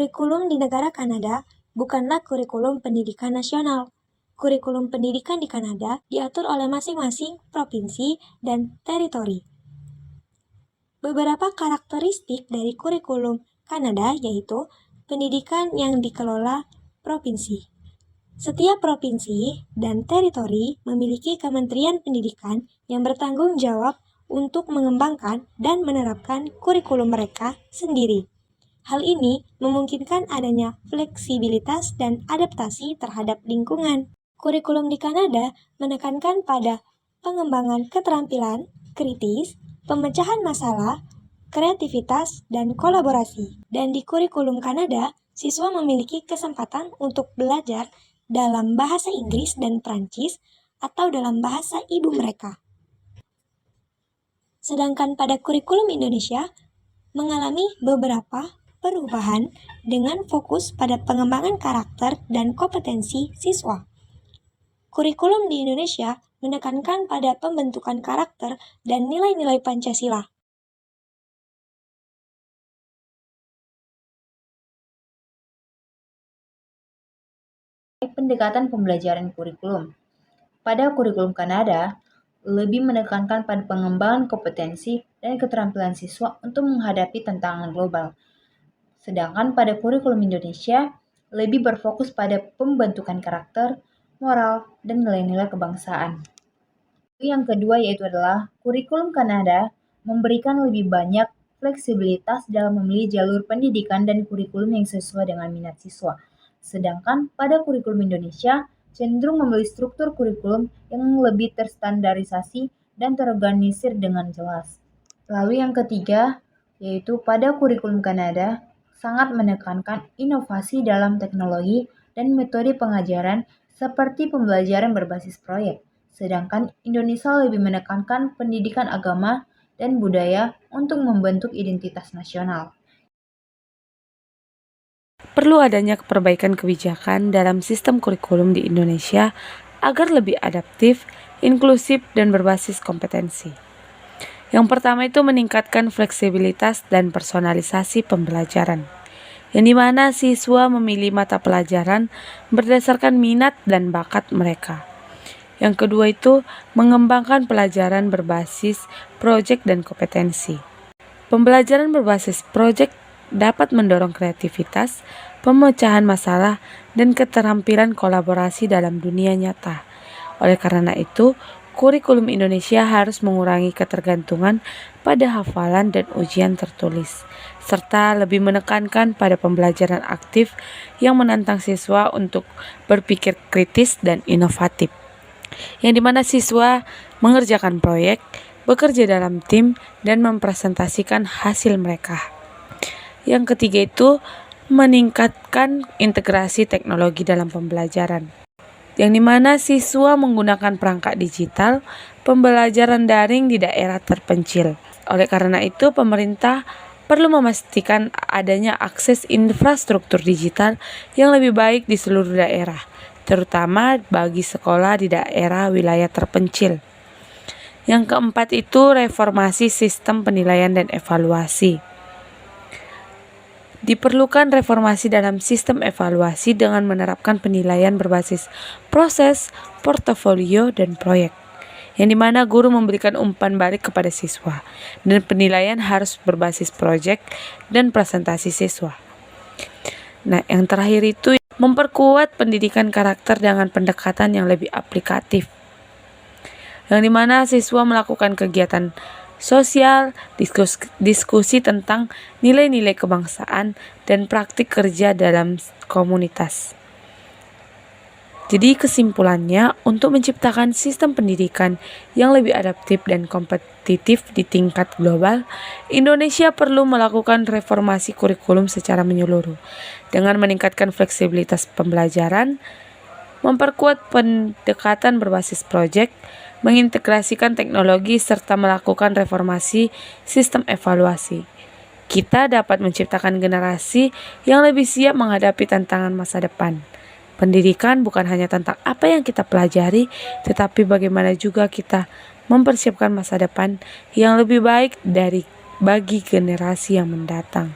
Kurikulum di negara Kanada bukanlah kurikulum pendidikan nasional. Kurikulum pendidikan di Kanada diatur oleh masing-masing provinsi dan teritori. Beberapa karakteristik dari kurikulum Kanada yaitu pendidikan yang dikelola provinsi. Setiap provinsi dan teritori memiliki kementerian pendidikan yang bertanggung jawab untuk mengembangkan dan menerapkan kurikulum mereka sendiri. Hal ini memungkinkan adanya fleksibilitas dan adaptasi terhadap lingkungan. Kurikulum di Kanada menekankan pada pengembangan keterampilan kritis, pemecahan masalah, kreativitas, dan kolaborasi. Dan di kurikulum Kanada, siswa memiliki kesempatan untuk belajar dalam bahasa Inggris dan Prancis atau dalam bahasa ibu mereka. Sedangkan pada kurikulum Indonesia mengalami beberapa perubahan dengan fokus pada pengembangan karakter dan kompetensi siswa. Kurikulum di Indonesia menekankan pada pembentukan karakter dan nilai-nilai Pancasila. Pendekatan pembelajaran kurikulum. Pada kurikulum Kanada, lebih menekankan pada pengembangan kompetensi dan keterampilan siswa untuk menghadapi tantangan global. Sedangkan pada kurikulum Indonesia, lebih berfokus pada pembentukan karakter, moral, dan nilai-nilai kebangsaan. Yang kedua yaitu adalah kurikulum Kanada memberikan lebih banyak fleksibilitas dalam memilih jalur pendidikan dan kurikulum yang sesuai dengan minat siswa. Sedangkan pada kurikulum Indonesia cenderung memilih struktur kurikulum yang lebih terstandarisasi dan terorganisir dengan jelas. Lalu yang ketiga yaitu pada kurikulum Kanada sangat menekankan inovasi dalam teknologi dan metode pengajaran seperti pembelajaran berbasis proyek. Sedangkan Indonesia lebih menekankan pendidikan agama dan budaya untuk membentuk identitas nasional. Perlu adanya perbaikan kebijakan dalam sistem kurikulum di Indonesia agar lebih adaptif, inklusif, dan berbasis kompetensi. Yang pertama itu meningkatkan fleksibilitas dan personalisasi pembelajaran, yang dimana siswa memilih mata pelajaran berdasarkan minat dan bakat mereka. Yang kedua itu mengembangkan pelajaran berbasis proyek dan kompetensi. Pembelajaran berbasis proyek dapat mendorong kreativitas, pemecahan masalah, dan keterampilan kolaborasi dalam dunia nyata. Oleh karena itu, kurikulum Indonesia harus mengurangi ketergantungan pada hafalan dan ujian tertulis, serta lebih menekankan pada pembelajaran aktif yang menantang siswa untuk berpikir kritis dan inovatif, yang dimana siswa mengerjakan proyek, bekerja dalam tim, dan mempresentasikan hasil mereka. Yang ketiga itu meningkatkan integrasi teknologi dalam pembelajaran, yang dimana siswa menggunakan perangkat digital, pembelajaran daring di daerah terpencil. Oleh karena itu, pemerintah perlu memastikan adanya akses infrastruktur digital yang lebih baik di seluruh daerah, terutama bagi sekolah di daerah wilayah terpencil. Yang keempat itu reformasi sistem penilaian dan evaluasi. Diperlukan reformasi dalam sistem evaluasi dengan menerapkan penilaian berbasis proses, portofolio, dan proyek, yang dimana guru memberikan umpan balik kepada siswa, dan penilaian harus berbasis proyek dan presentasi siswa. Nah, yang terakhir itu memperkuat pendidikan karakter dengan pendekatan yang lebih aplikatif, yang dimana siswa melakukan kegiatan sosial, diskusi tentang nilai-nilai kebangsaan, dan praktik kerja dalam komunitas. Jadi kesimpulannya, untuk menciptakan sistem pendidikan yang lebih adaptif dan kompetitif di tingkat global, Indonesia perlu melakukan reformasi kurikulum secara menyeluruh, dengan meningkatkan fleksibilitas pembelajaran, memperkuat pendekatan berbasis proyek, mengintegrasikan teknologi, serta melakukan reformasi sistem evaluasi. Kita dapat menciptakan generasi yang lebih siap menghadapi tantangan masa depan. Pendidikan bukan hanya tentang apa yang kita pelajari, tetapi bagaimana juga kita mempersiapkan masa depan yang lebih baik bagi generasi yang mendatang.